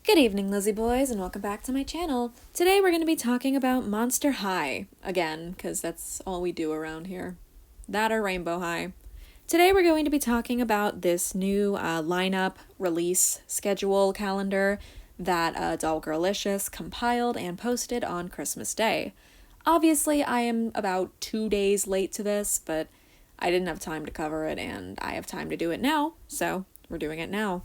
Good evening, Lizzie boys, and welcome back to my channel. Today we're going to be talking about Monster High, again, because that's all we do around here. That or Rainbow High. Today we're going to be talking about this new lineup, release, schedule, calendar that doll.girlicious compiled and posted on Christmas Day. Obviously, I am about 2 days late to this, but I didn't have time to cover it, and I have time to do it now, so we're doing it now.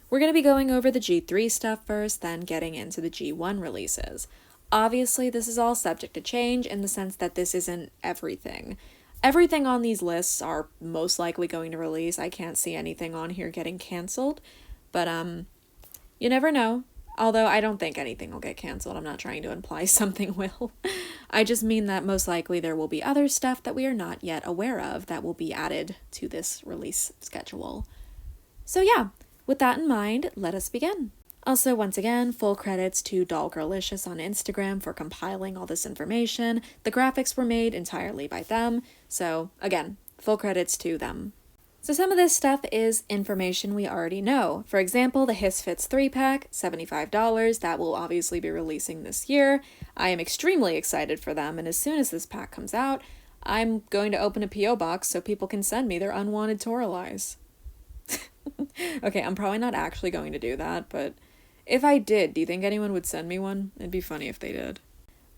We're going to be going over the G3 stuff first, then getting into the G1 releases. Obviously, this is all subject to change in the sense that this isn't everything. Everything on these lists are most likely going to release. I can't see anything on here getting canceled, but you never know. Although I don't think anything will get canceled. I'm not trying to imply something will. I just mean that most likely there will be other stuff that we are not yet aware of that will be added to this release schedule. So yeah. With that in mind, let us begin. Also, once again, full credits to doll.girlicious on Instagram for compiling all this information. The graphics were made entirely by them, so again, full credits to them. So some of this stuff is information we already know. For example, the Hiss Fits 3-pack, $75, that will obviously be releasing this year. I am extremely excited for them, and as soon as this pack comes out, I'm going to open a P.O. box so people can send me their unwanted Toralies. Okay, I'm probably not actually going to do that, but if I did, do you think anyone would send me one? It'd be funny if they did.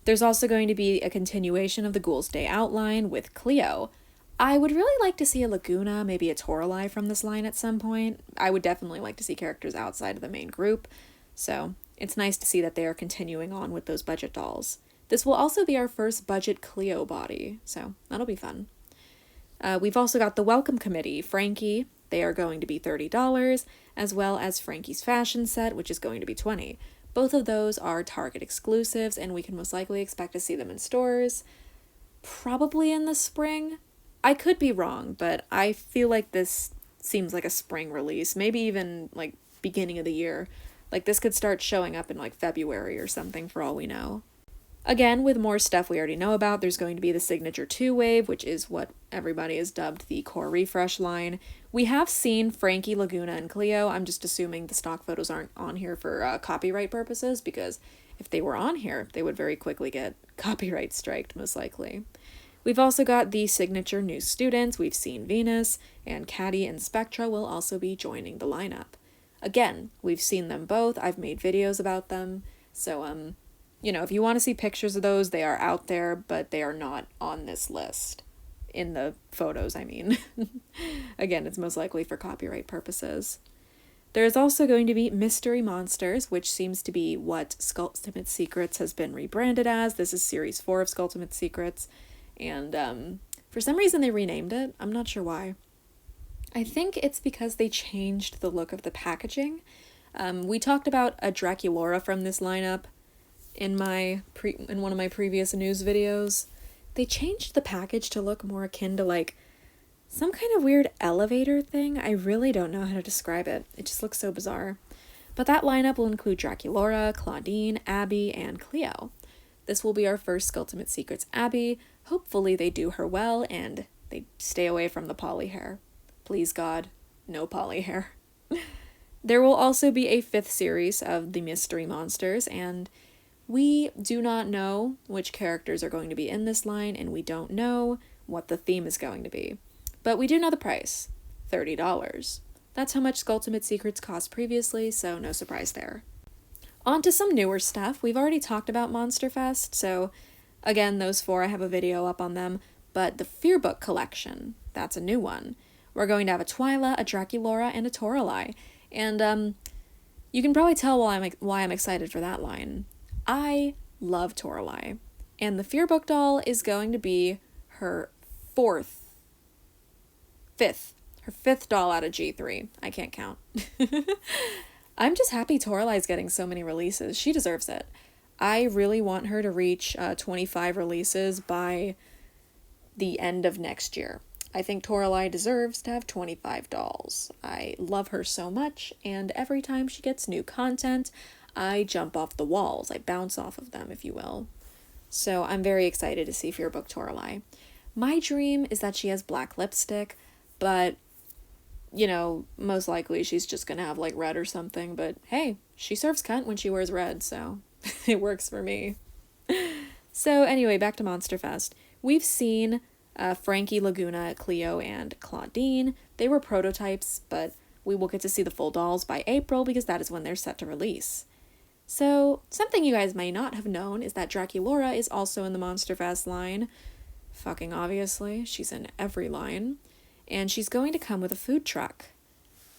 There's also going to be a continuation of the Ghouls Day outline with Cleo. I would really like to see a Laguna, maybe a Toralei from this line at some point. I would definitely like to see characters outside of the main group, so it's nice to see that they are continuing on with those budget dolls. This will also be our first budget Cleo body, so that'll be fun. We've also got the Welcome Committee, Frankie. They are going to be $30, as well as Frankie's fashion set, which is going to be $20. Both of those are Target exclusives, and we can most likely expect to see them in stores, probably in the spring. I could be wrong, but I feel like this seems like a spring release, maybe even like beginning of the year. Like this could start showing up in like February or something for all we know. Again, with more stuff we already know about, there's going to be the Signature 2 wave, which is what everybody has dubbed the Core Refresh line. We have seen Frankie, Laguna, and Cleo. I'm just assuming the stock photos aren't on here for copyright purposes, because if they were on here, they would very quickly get copyright striked, most likely. We've also got the Signature New Students. We've seen Venus, and Caddy and Spectra will also be joining the lineup. Again, we've seen them both. I've made videos about them, so you know, if you want to see pictures of those, they are out there, but they are not on this list. In the photos, I mean. Again, it's most likely for copyright purposes. There is also going to be Mystery Monsters, which seems to be what Skullectors Secrets has been rebranded as. This is Series 4 of Skullectors Secrets, and for some reason they renamed it. I'm not sure why. I think it's because they changed the look of the packaging. We talked about a Draculaura from this lineup in one of my previous news videos. They changed the package to look more akin to like some kind of weird elevator thing. I really don't know how to describe it. It just looks so bizarre. But that lineup will include Draculaura, Claudine, Abby, and Cleo. This will be our first Skullectors Secrets Abby. Hopefully they do her well and they stay away from the poly hair. Please God, no poly hair. There will also be a 5th series of the Mystery Monsters, and we do not know which characters are going to be in this line, and we don't know what the theme is going to be. But we do know the price, $30. That's how much Skullectors Secrets cost previously, so no surprise there. On to some newer stuff. We've already talked about Monster Fest, so again, those 4, I have a video up on them, but the Fearbook collection, that's a new one. We're going to have a Twyla, a Draculaura, and a Toralei, and you can probably tell why I'm excited for that line. I love Toralei, and the Fearbook doll is going to be her fifth doll out of G3. I can't count. I'm just happy Toralei's getting so many releases. She deserves it. I really want her to reach 25 releases by the end of next year. I think Toralei deserves to have 25 dolls. I love her so much, and every time she gets new content, I jump off the walls. I bounce off of them, if you will. So I'm very excited to see Fearbook Toralei. My dream is that she has black lipstick, but, you know, most likely she's just gonna have, like, red or something. But, hey, she serves cunt when she wears red, so it works for me. So anyway, back to Monster Fest. We've seen Frankie, Laguna, Cleo, and Claudine. They were prototypes, but we will get to see the full dolls by April because that is when they're set to release. So, something you guys may not have known is that Draculaura is also in the Monster Fest line. Fucking obviously, she's in every line. And she's going to come with a food truck.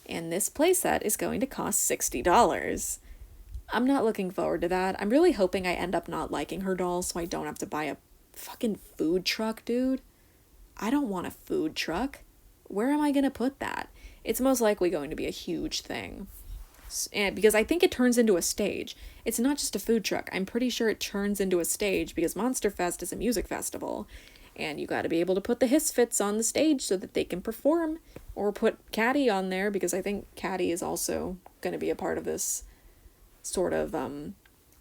And this playset is going to cost $60. I'm not looking forward to that. I'm really hoping I end up not liking her dolls so I don't have to buy a fucking food truck, dude. I don't want a food truck. Where am I gonna put that? It's most likely going to be a huge thing. And because I think it turns into a stage. It's not just a food truck. I'm pretty sure it turns into a stage because Monster Fest is a music festival. And you gotta be able to put the Hisfits on the stage so that they can perform. Or put Caddy on there because I think Caddy is also gonna be a part of this sort of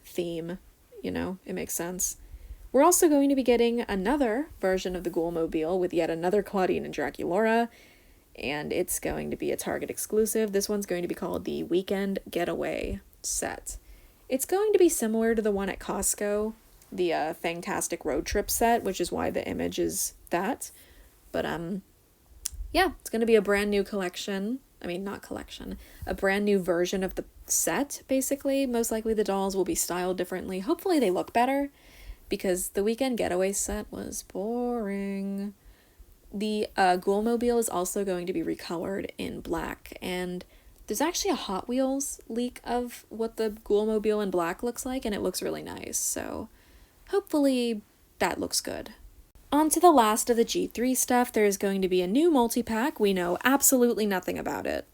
theme. You know, it makes sense. We're also going to be getting another version of the Ghoulmobile with yet another Claudine and Draculaura. And it's going to be a Target exclusive. This one's going to be called the Weekend Getaway set. It's going to be similar to the one at Costco, the Fantastic Road Trip set, which is why the image is that. But, yeah, it's going to be a brand new collection. I mean, not collection. A brand new version of the set, basically. Most likely the dolls will be styled differently. Hopefully they look better, because the Weekend Getaway set was boring. The Ghoulmobile is also going to be recolored in black, and there's actually a Hot Wheels leak of what the Ghoulmobile in black looks like, and it looks really nice, so hopefully that looks good. On to the last of the G3 stuff. There's going to be a new multi-pack. We know absolutely nothing about it.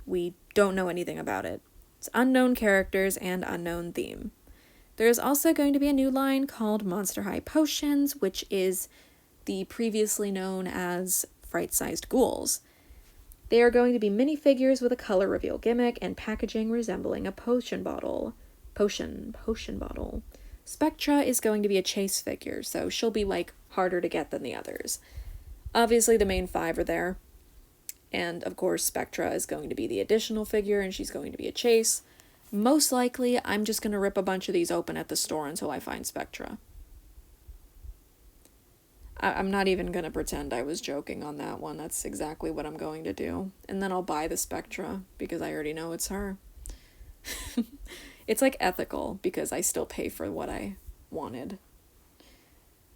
We don't know anything about it. It's unknown characters and unknown theme. There's also going to be a new line called Monster High Potions, which is the previously known as Fright-Sized Ghouls. They are going to be minifigures with a color reveal gimmick and packaging resembling a potion bottle. Potion bottle. Spectra is going to be a chase figure, so she'll be, like, harder to get than the others. Obviously, the main 5 are there. And, of course, Spectra is going to be the additional figure, and she's going to be a chase. Most likely, I'm just going to rip a bunch of these open at the store until I find Spectra. I'm not even going to pretend I was joking on that one. That's exactly what I'm going to do. And then I'll buy the Spectra, because I already know it's her. It's like ethical, because I still pay for what I wanted.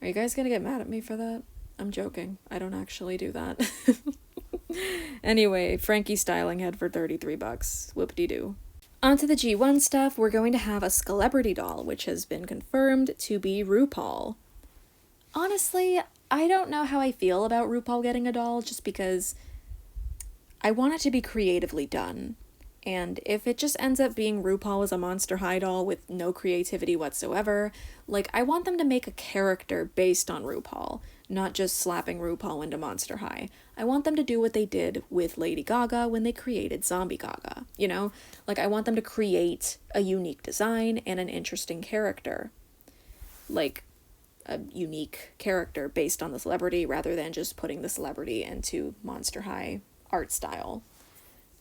Are you guys going to get mad at me for that? I'm joking. I don't actually do that. Anyway, Frankie styling head for $33. Whoop-de-doo. On to the G1 stuff. We're going to have a Skullector doll, which has been confirmed to be RuPaul. Honestly, I don't know how I feel about RuPaul getting a doll, just because I want it to be creatively done. And if it just ends up being RuPaul as a Monster High doll with no creativity whatsoever, like, I want them to make a character based on RuPaul, not just slapping RuPaul into Monster High. I want them to do what they did with Lady Gaga when they created Zombie Gaga, you know? Like, I want them to create a unique design and an interesting character. Like, a unique character based on the celebrity rather than just putting the celebrity into Monster High art style.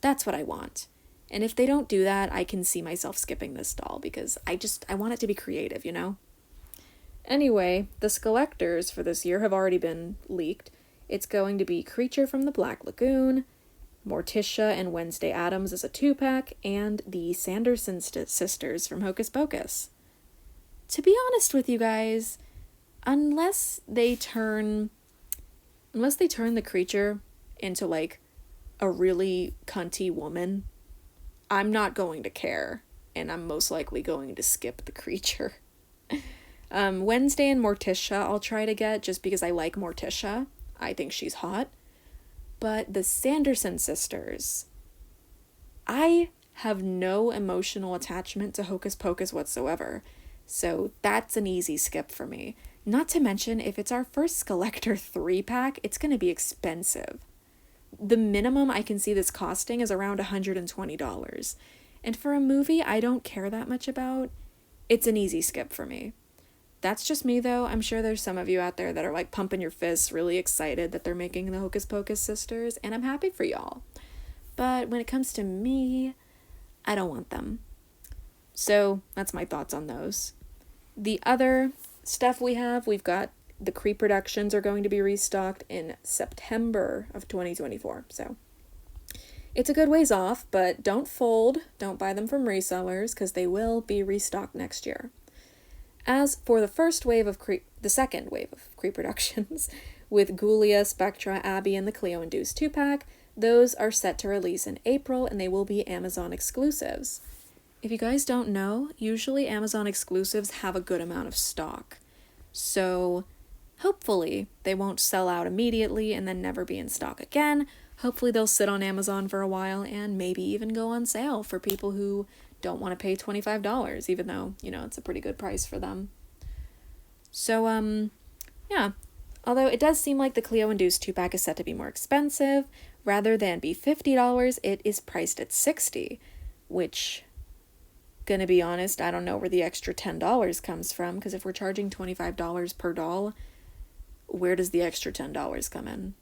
That's what I want. And if they don't do that, I can see myself skipping this doll because I want it to be creative, you know? Anyway, the Skullectors for this year have already been leaked. It's going to be Creature from the Black Lagoon, Morticia and Wednesday Addams as a 2-pack, and the Sanderson sisters from Hocus Pocus. To be honest with you guys, unless they turn the creature into, like, a really cunty woman, I'm not going to care, and I'm most likely going to skip the creature. Wednesday and Morticia I'll try to get, just because I like Morticia. I think she's hot. But the Sanderson sisters, I have no emotional attachment to Hocus Pocus whatsoever, so that's an easy skip for me. Not to mention, if it's our first Skullector 3-pack, it's going to be expensive. The minimum I can see this costing is around $120. And for a movie I don't care that much about, it's an easy skip for me. That's just me, though. I'm sure there's some of you out there that are, like, pumping your fists, really excited that they're making the Hocus Pocus sisters, and I'm happy for y'all. But when it comes to me, I don't want them. So that's my thoughts on those. The other stuff we've got the Creep Productions are going to be restocked in September of 2024. So it's a good ways off, but don't fold. Don't buy them from resellers because they will be restocked next year. As for the second wave of Creep Productions, with Ghoulia, Spectra, Abby, and the Cleo-induced 2-pack, those are set to release in April, and they will be Amazon exclusives. If you guys don't know, usually Amazon exclusives have a good amount of stock. So hopefully they won't sell out immediately and then never be in stock again. Hopefully they'll sit on Amazon for a while and maybe even go on sale for people who don't want to pay $25, even though, it's a pretty good price for them. So, yeah. Although it does seem like the Cleo-induced 2-pack is set to be more expensive. Rather than be $50, it is priced at $60, which, gonna be honest, I don't know where the extra $10 comes from, because if we're charging $25 per doll, where does the extra $10 come in?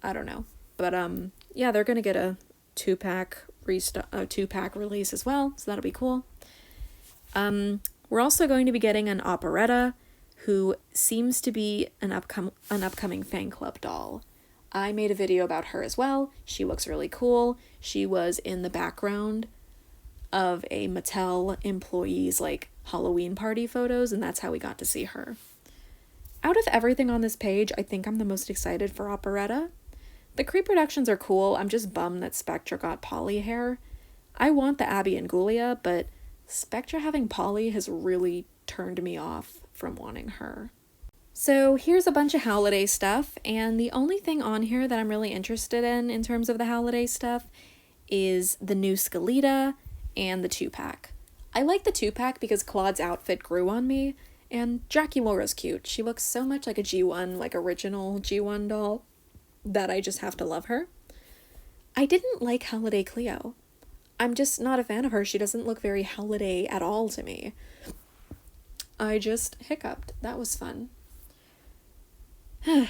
I don't know. But, yeah, they're gonna get a 2-pack release as well, so that'll be cool. We're also going to be getting an operetta, who seems to be an upcoming fan club doll. I made a video about her as well. She looks really cool. She was in the background of a Mattel employee's Halloween party photos, and that's how we got to see her. Out of everything on this page, I think I'm the most excited for operetta. The Creep Productions are cool. I'm just bummed that Spectra got Polly hair. I want the Abby and Ghoulia, but Spectra having Polly has really turned me off from wanting her. So here's a bunch of Howliday stuff, and the only thing on here that I'm really interested in terms of the Howliday stuff is the new Skullector and the 2-pack. I like the 2-pack because Claude's outfit grew on me, and Draculaura's cute. She looks so much like a G1, original G1 doll, that I just have to love her. I didn't like Howliday Cleo. I'm just not a fan of her. She doesn't look very Howliday at all to me. I just hiccuped. That was fun. I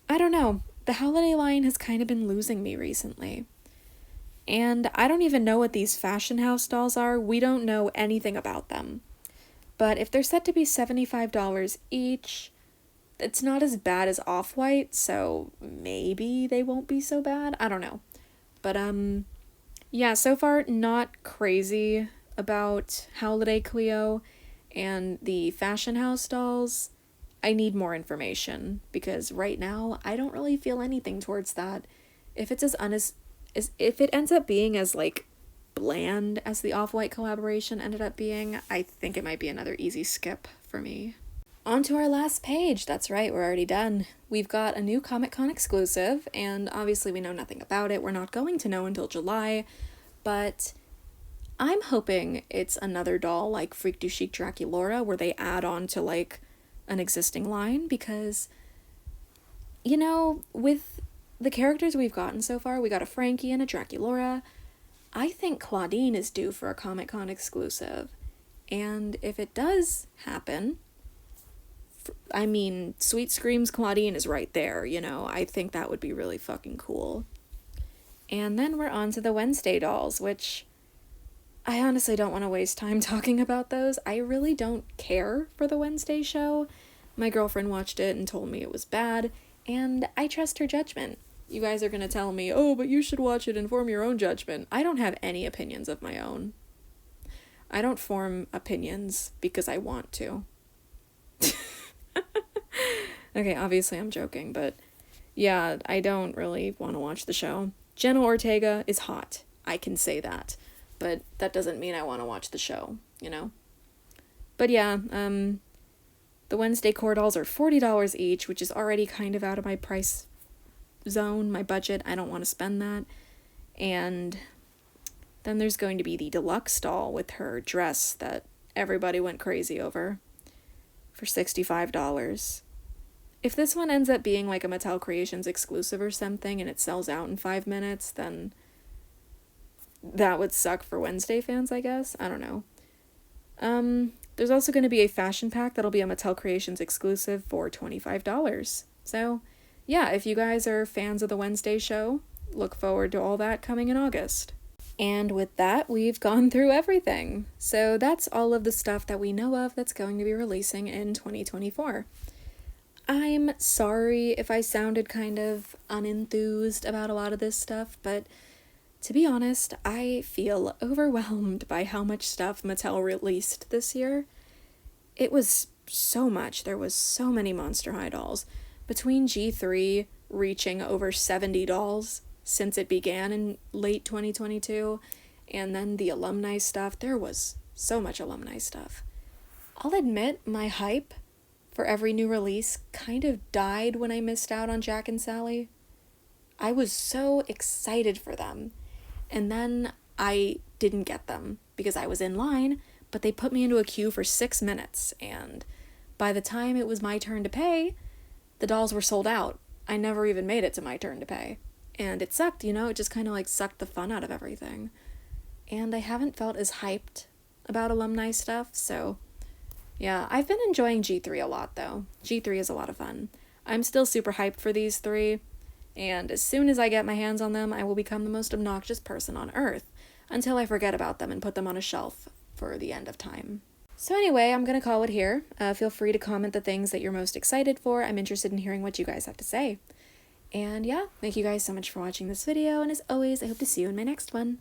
don't know. The Howliday line has kind of been losing me recently. And I don't even know what these fashion house dolls are. We don't know anything about them. But if they're set to be $75 each, it's not as bad as Off-White, so maybe they won't be so bad. I don't know. But, yeah, so far not crazy about Howliday Cleo and the fashion house dolls. I need more information because right now I don't really feel anything towards that. If it's if it ends up being as bland as the Off-White collaboration ended up being, I think it might be another easy skip for me. On to our last page. That's right, we're already done. We've got a new ComicCon exclusive, and obviously we know nothing about it. We're not going to know until July, but I'm hoping it's another doll like Freak du Chic Draculaura, where they add on to an existing line, because, with the characters we've gotten so far, we got a Frankie and a Draculaura. I think Claudine is due for a ComicCon exclusive, and if it does happen, Sweet Screams Claudine is right there, I think that would be really fucking cool. And then we're on to the Wednesday dolls, which I honestly don't want to waste time talking about those. I really don't care for the Wednesday show. My girlfriend watched it and told me it was bad, and I trust her judgment. You guys are going to tell me, oh, but you should watch it and form your own judgment. I don't have any opinions of my own. I don't form opinions because I want to. Okay, obviously I'm joking, but yeah, I don't really want to watch the show. Jenna Ortega is hot. I can say that. But that doesn't mean I want to watch the show, But yeah, the Wednesday core dolls are $40 each, which is already kind of out of my price zone, my budget. I don't want to spend that. And then there's going to be the deluxe doll with her dress that everybody went crazy over for $65. If this one ends up being a Mattel Creations exclusive or something and it sells out in 5 minutes, then that would suck for Wednesday fans, I guess. I don't know. There's also going to be a fashion pack that'll be a Mattel Creations exclusive for $25. So, yeah, if you guys are fans of the Wednesday show, look forward to all that coming in August. And with that, we've gone through everything. So that's all of the stuff that we know of that's going to be releasing in 2024. I'm sorry if I sounded kind of unenthused about a lot of this stuff, but to be honest, I feel overwhelmed by how much stuff Mattel released this year. It was so much. There was so many Monster High dolls. Between G3 reaching over 70 dolls since it began in late 2022, and then the alumni stuff, there was so much alumni stuff. I'll admit my hype for every new release kind of died when I missed out on Jack and Sally. I was so excited for them, and then I didn't get them because I was in line, but they put me into a queue for 6 minutes, and by the time it was my turn to pay, the dolls were sold out. I never even made it to my turn to pay. And it sucked, you know, it just kind of like sucked the fun out of everything. And I haven't felt as hyped about alumni stuff, so yeah, I've been enjoying G3 a lot though. G3 is a lot of fun. I'm still super hyped for these three, and as soon as I get my hands on them, I will become the most obnoxious person on earth, until I forget about them and put them on a shelf for the end of time. So anyway, I'm going to call it here. Feel free to comment the things that you're most excited for. I'm interested in hearing what you guys have to say. And yeah, thank you guys so much for watching this video, and as always, I hope to see you in my next one.